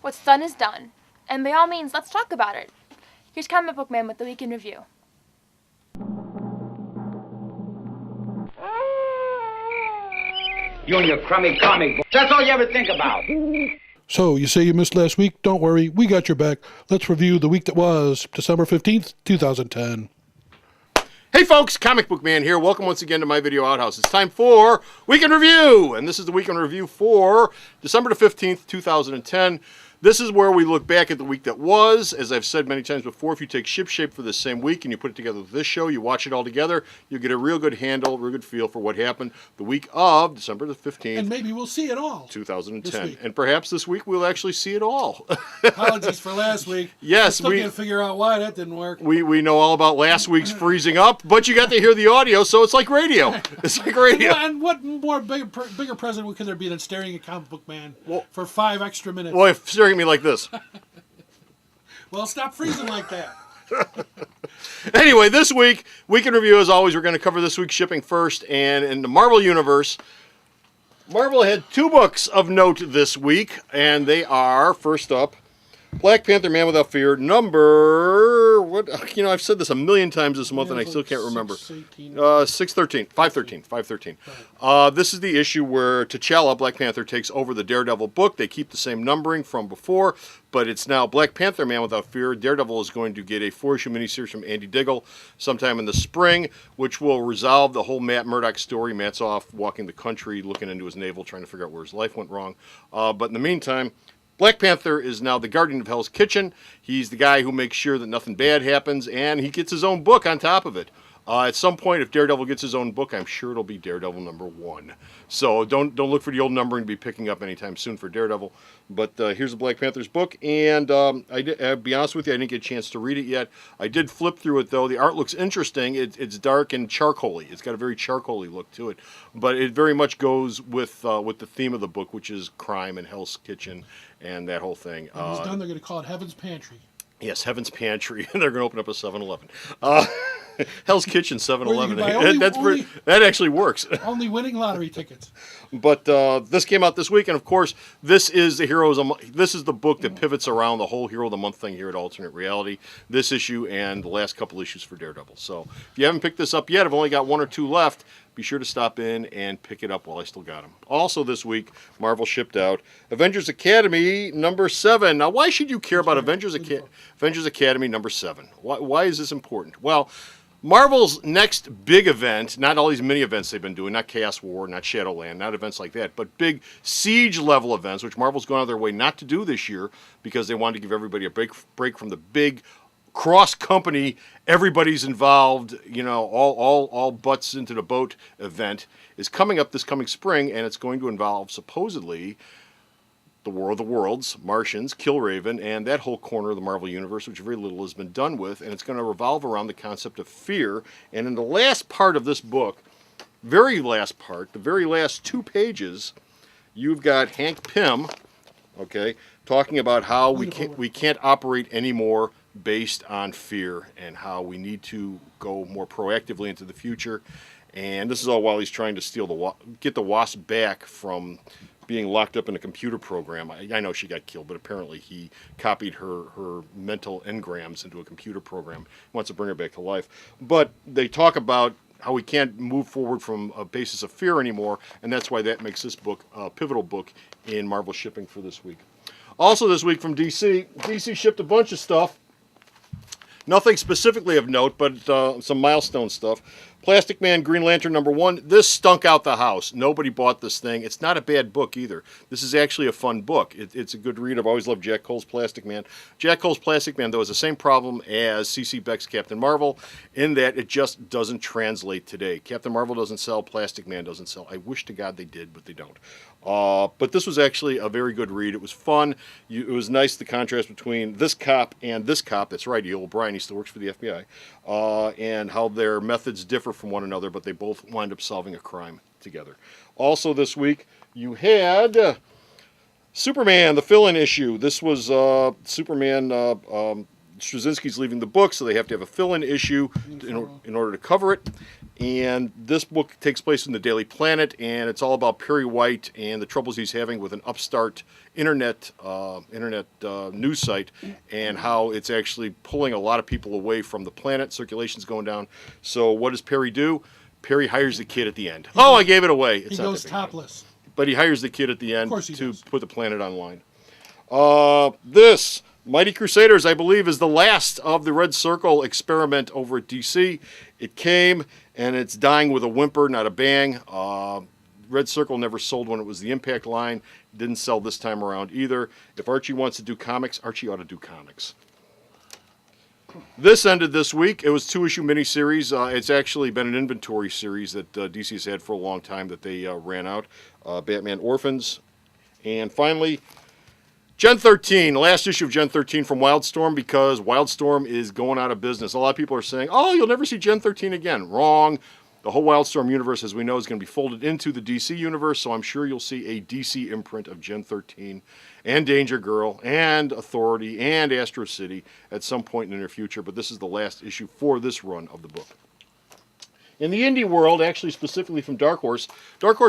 What's done is done. And by all means, let's talk about it. Here's Comic Book Man with the Week in Review. You and your crummy comic book. That's all you ever think about. So, you say you missed last week? Don't worry, we got your back. Let's review the week that was, December 15th, 2010. Hey folks, Comic Book Man here. Welcome once again to my video outhouse. It's time for Week in Review, and this is the Week in Review for December the 15th, 2010. This is where we look back at the week that was. As I've said many times before, if you take ShipShape for the same week and you put it together with this show, you watch it all together, you get a real good handle, real good feel for what happened the week of December the 15th. And maybe we'll see it all. 2010. And perhaps this week we'll actually see it all. Apologies for last week. Yes, we can't figure out why that didn't work. We know all about last week's freezing up, but you got to hear the audio, so it's like radio. It's like radio. And what more bigger present could there be than staring at Comic Book Man for 5 extra minutes? Well, if staring at me like this. Well, stop freezing like that. Anyway, this week in review, as always, we're going to cover this week's shipping first. And in the Marvel Universe, Marvel had 2 books of note this week. And they are, first up, Black Panther Man Without Fear, number... what? You know, I've said this a million times this month, and I still can't remember. 513. This is the issue where T'Challa, Black Panther, takes over the Daredevil book. They keep the same numbering from before, but it's now Black Panther Man Without Fear. Daredevil is going to get a 4-issue miniseries from Andy Diggle sometime in the spring, which will resolve the whole Matt Murdock story. Matt's off walking the country, looking into his navel, trying to figure out where his life went wrong. But in the meantime, Black Panther is now the guardian of Hell's Kitchen. He's the guy who makes sure that nothing bad happens, and he gets his own book on top of it. At some point, if Daredevil gets his own book, I'm sure it'll be Daredevil number 1. So don't look for the old numbering to be picking up anytime soon for Daredevil. But here's the Black Panther's book, and I'll be honest with you, I didn't get a chance to read it yet. I did flip through it, though. The art looks interesting. It's dark and charcoaly. It's got a very charcoaly look to it. But it very much goes with the theme of the book, which is crime and Hell's Kitchen and that whole thing. When it's done, they're going to call it Heaven's Pantry. Yes, Heaven's Pantry, and they're going to open up a 7-Eleven. Hell's Kitchen 7-Eleven. That actually works. Only winning lottery tickets. But this came out this week, and of course, this is the book that pivots around the whole Hero of the Month thing here at Alternate Reality. This issue and the last couple issues for Daredevil. So if you haven't picked this up yet, I've only got 1 or 2 left. Be sure to stop in and pick it up while I still got them. Also this week, Marvel shipped out Avengers Academy number 7. Now, why should you care about Avengers Academy number 7? Why is this important? Well, Marvel's next big event, not all these mini events they've been doing, not Chaos War, not Shadowland, not events like that, but big siege level events, which Marvel's gone out of their way not to do this year because they wanted to give everybody a break from the big cross-company, everybody's involved, you know, all butts into the boat event is coming up this coming spring, and it's going to involve, supposedly, the War of the Worlds, Martians, Killraven, and that whole corner of the Marvel Universe, which very little has been done with, and it's going to revolve around the concept of fear. And in the last part of this book, very last part, the very last 2 pages, you've got Hank Pym, okay, talking about how we can't operate anymore based on fear and how we need to go more proactively into the future. And this is all while he's trying to get the Wasp back from being locked up in a computer program. I know she got killed, but apparently he copied her mental engrams into a computer program. He wants to bring her back to life. But they talk about how we can't move forward from a basis of fear anymore, and that's why that makes this book a pivotal book in Marvel shipping for this week. Also this week from DC, DC shipped a bunch of stuff. Nothing specifically of note, but some milestone stuff. Plastic Man Green Lantern number 1. This stunk out the house. Nobody bought this thing. It's not a bad book either. This is actually a fun book. It's a good read. I've always loved Jack Cole's Plastic Man. Jack Cole's Plastic Man, though, has the same problem as C.C. Beck's Captain Marvel in that it just doesn't translate today. Captain Marvel doesn't sell. Plastic Man doesn't sell. I wish to God they did, but they don't. But this was actually a very good read. It was fun. It was nice, the contrast between this cop and this cop. That's right, Neil O'Brien. He still works for the FBI. And how their methods differ from one another, but they both wind up solving a crime together. Also this week, you had Superman, the fill-in issue. This was Superman Straczynski's leaving the book, so they have to have a fill-in issue in order to cover it. And this book takes place in the Daily Planet, and it's all about Perry White and the troubles he's having with an upstart internet news site, and how it's actually pulling a lot of people away from the planet. Circulation's going down. So what does Perry do? Perry hires the kid at the end. I gave it away. He goes topless. But he hires the kid at the end course he to does. put the planet online. This Mighty Crusaders, I believe, is the last of the Red Circle experiment over at DC. It came, and it's dying with a whimper, not a bang. Red Circle never sold when it was the Impact line. Didn't sell this time around either. If Archie wants to do comics, Archie ought to do comics. This ended this week. It was 2-issue miniseries. It's actually been an inventory series that DC's had for a long time that they ran out. Batman Orphans. And finally, Gen 13, the last issue of Gen 13 from Wildstorm, because Wildstorm is going out of business. A lot of people are saying, oh, you'll never see Gen 13 again. Wrong. The whole Wildstorm universe, as we know, is going to be folded into the DC universe, so I'm sure you'll see a DC imprint of Gen 13 and Danger Girl and Authority and Astro City at some point in the near future, but this is the last issue for this run of the book. In the indie world, actually specifically from Dark Horse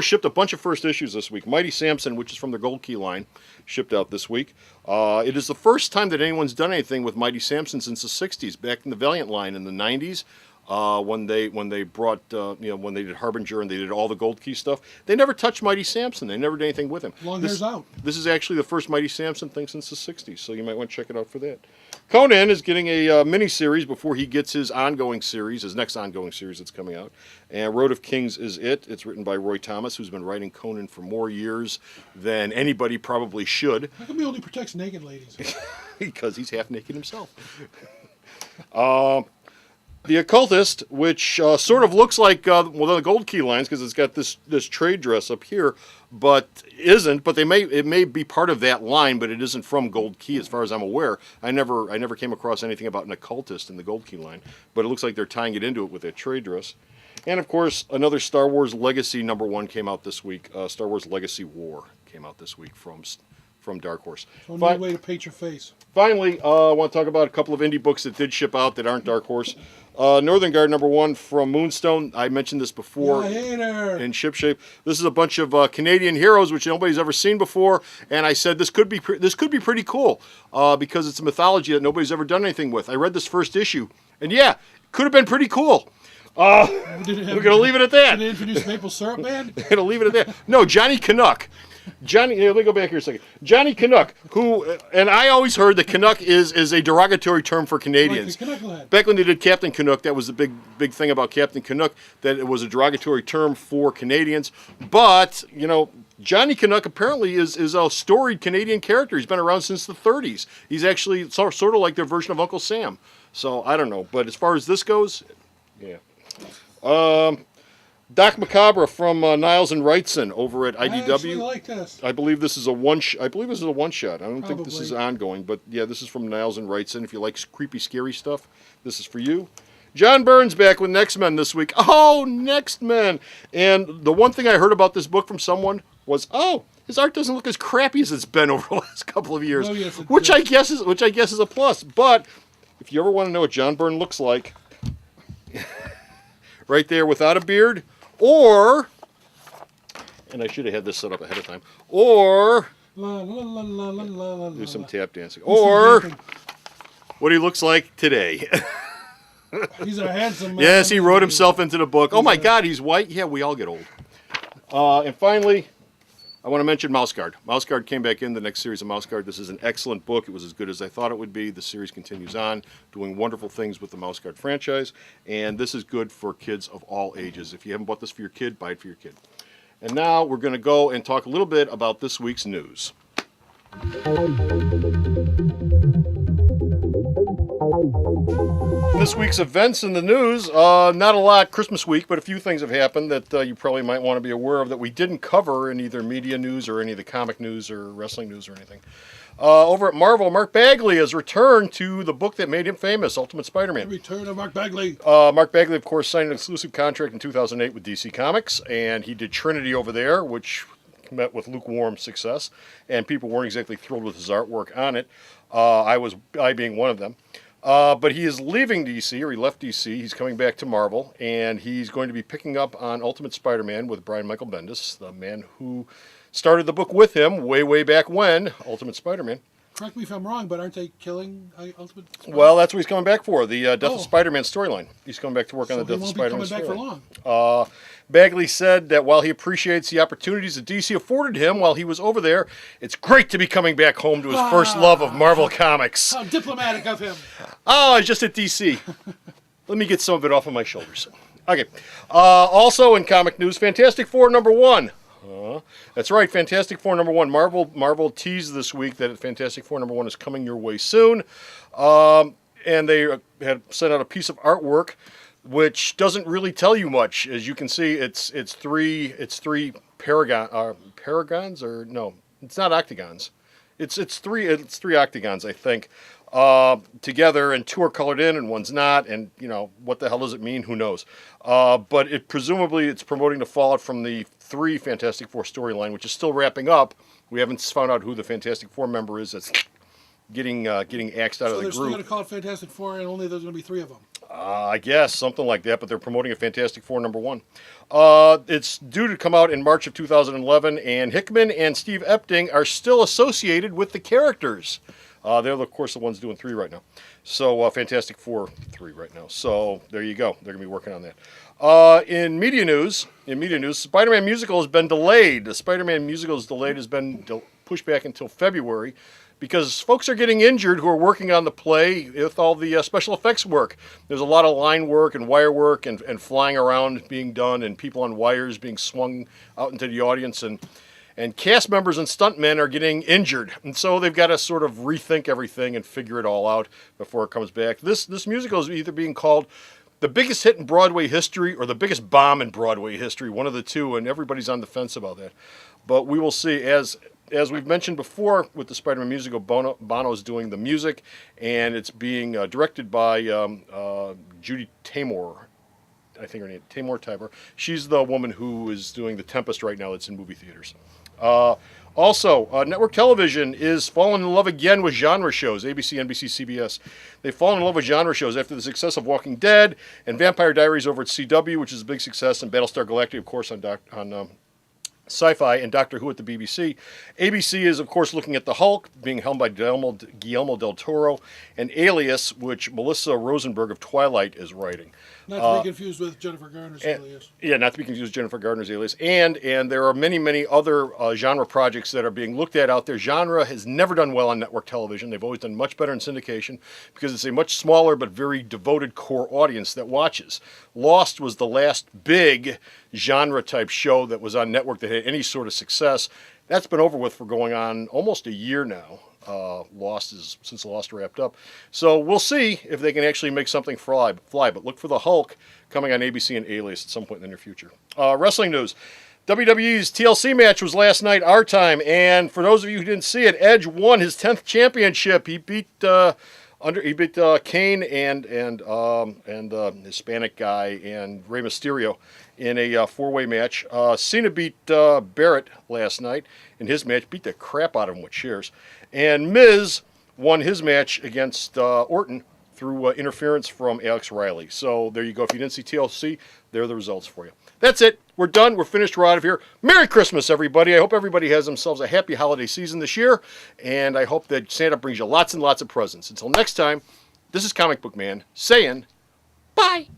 shipped a bunch of first issues this week. Mighty Samson, which is from the Gold Key line, shipped out this week. It is the first time that anyone's done anything with Mighty Samson since the 60s, back in the Valiant line in the 90s. When they brought, when they did Harbinger and they did all the Gold Key stuff, they never touched Mighty Samson. They never did anything with him. Long hair's out. This is actually the first Mighty Samson thing since the 60s, so you might want to check it out for that. Conan is getting a mini-series before he gets his ongoing series, his next ongoing series that's coming out. And Road of Kings is it. It's written by Roy Thomas, who's been writing Conan for more years than anybody probably should. How come he only protects naked ladies? Because he's half naked himself. The Occultist, which sort of looks like the Gold Key lines, because it's got this trade dress up here, but isn't. But it may be part of that line, but it isn't from Gold Key, as far as I'm aware. I never came across anything about an Occultist in the Gold Key line, but it looks like they're tying it into it with that trade dress. And of course, another Star Wars Legacy #1 came out this week. Star Wars Legacy War came out this week from Dark Horse. So no way to paint your face. Finally, I want to talk about a couple of indie books that did ship out that aren't Dark Horse. Northern Guard #1 from Moonstone. I mentioned this before in Shipshape. This is a bunch of Canadian heroes which nobody's ever seen before, and I said this could be pretty cool because it's a mythology that nobody's ever done anything with. I read this first issue, and yeah, it could have been pretty cool. We're going to leave it at that. Did they introduce Maple Syrup Man? We're going to leave it at that. No, Johnny Canuck. Let me go back here a second. Johnny Canuck, who, and I always heard that Canuck is a derogatory term for Canadians. Like back when they did Captain Canuck, that was the big thing about Captain Canuck, that it was a derogatory term for Canadians. But, Johnny Canuck apparently is a storied Canadian character. He's been around since the 30s. He's actually sort of like their version of Uncle Sam. So, I don't know. But as far as this goes, yeah. Doc Macabre from Niles and Wrightson over at IDW. I actually like this. I believe this is a one. I believe this is a one shot. I don't think this Probably. is ongoing, but yeah, this is from Niles and Wrightson. If you like creepy, scary stuff, this is for you. John Byrne's back with Next Men this week. Oh, Next Men! And the one thing I heard about this book from someone was, his art doesn't look as crappy as it's been over the last couple of years, Oh, yes, it which does. I guess is a plus. But if you ever want to know what John Byrne looks like, right there without a beard. Or, and I should have had this set up ahead of time, or La, la, la, la, la, la, la, do some la. tap dancing, He's or some what he looks like today. dancing. He's a handsome man. Yes, he wrote himself into the book. Oh my God, he's white. Yeah, we all get old. And finally, I want to mention Mouse Guard. Mouse Guard came back in the next series of Mouse Guard. This is an excellent book. It was as good as I thought it would be. The series continues on, doing wonderful things with the Mouse Guard franchise. And this is good for kids of all ages. If you haven't bought this for your kid, buy it for your kid. And now we're going to go and talk a little bit about this week's news. This week's events in the news, not a lot Christmas week, but a few things have happened that you probably might want to be aware of that we didn't cover in either media news or any of the comic news or wrestling news or anything. Over at Marvel, Mark Bagley has returned to the book that made him famous, Ultimate The Spider-Man. return of Mark Bagley. Mark Bagley, of course, signed an exclusive contract in 2008 with DC Comics, and he did Trinity over there, which met with lukewarm success, and people weren't exactly thrilled with his artwork on it. I being one of them. But he is leaving DC, or he left DC. He's coming back to Marvel, and he's going to be picking up on Ultimate Spider-Man with Brian Michael Bendis, the man who started the book with him way back when, Ultimate Spider-Man. Correct me if I'm wrong, but aren't they killing Ultimate Spider-Man? Well, that's what he's coming back for, the Death Oh. of Spider-Man storyline. He's coming back to work on the So he Death of won't be Spider-Man coming back for storyline. long. Bagley said that while he appreciates the opportunities that DC afforded him while he was over there, it's great to be coming back home to his first love of Marvel Comics. How diplomatic of him. Oh, I was just at DC. Let me get some of it off of my shoulders. Okay. Also in comic news, Fantastic Four #1. That's right, Fantastic Four #1. Marvel teased this week that Fantastic Four #1 is coming your way soon. And they had sent out a piece of artwork which doesn't really tell you much. As you can see, it's three paragons, or no, it's not octagons. It's three octagons, I think, together, and 2 are colored in and 1's not, and what the hell does it mean? Who knows? But presumably it's promoting the fallout from the 3 Fantastic Four storyline, which is still wrapping up. We haven't found out who the Fantastic Four member is that's getting axed out of So the they're still group. going to call it Fantastic Four, and only there's going to be 3 of them. I guess, something like that, but they're promoting a Fantastic Four #1. It's due to come out in March of 2011, and Hickman and Steve Epting are still associated with the characters. They're, of course, the ones doing 3 right now. So, Fantastic Four 3 right now. So, there you go. They're going to be working on that. In media news, Spider-Man musical has been delayed. The Spider-Man musical is delayed, has been pushed back until February, because folks are getting injured who are working on the play with all the special effects work. There's a lot of line work and wire work and flying around being done, and people on wires being swung out into the audience, and cast members and stuntmen are getting injured. And so they've got to sort of rethink everything and figure it all out before it comes back. This musical is either being called the biggest hit in Broadway history or the biggest bomb in Broadway history, one of the two, and everybody's on the fence about that. But we will see. As we've mentioned before, with the Spider-Man musical, Bono's doing the music, and it's being directed by Judy Taymor. I think her name, Taymor Tiber. She's the woman who is doing The Tempest right now that's in movie theaters. Also, network television is falling in love again with genre shows, ABC, NBC, CBS. They've fallen in love with genre shows after the success of Walking Dead and Vampire Diaries over at CW, which is a big success, and Battlestar Galactica, of course, on Sci-Fi, and Doctor Who at the BBC. ABC is, of course, looking at The Hulk, being helmed by Guillermo del Toro, and Alias, which Melissa Rosenberg of Twilight is writing. Not to be confused with Jennifer Garner's Alias. Yeah, not to be confused with Jennifer Gardner's Alias. And there are many other genre projects that are being looked at out there. Genre has never done well on network television. They've always done much better in syndication because it's a much smaller but very devoted core audience that watches. Lost was the last big genre-type show that was on network that had any sort of success. That's been over with for going on almost a year now. Since Lost wrapped up. So we'll see if they can actually make something fly. But look for The Hulk coming on ABC and Alias at some point in the near future. Wrestling news. WWE's TLC match was last night, our time, and for those of you who didn't see it, Edge won his 10th championship. He beat Kane and the Hispanic guy and Rey Mysterio in a 4-way match. Cena beat Barrett last night in his match, beat the crap out of him with chairs. And Miz won his match against Orton through interference from Alex Riley. So there you go. If you didn't see TLC, there are the results for you. That's it. We're done. We're finished. We're out of here. Merry Christmas, everybody. I hope everybody has themselves a happy holiday season this year. And I hope that Santa brings you lots and lots of presents. Until next time, this is Comic Book Man saying bye.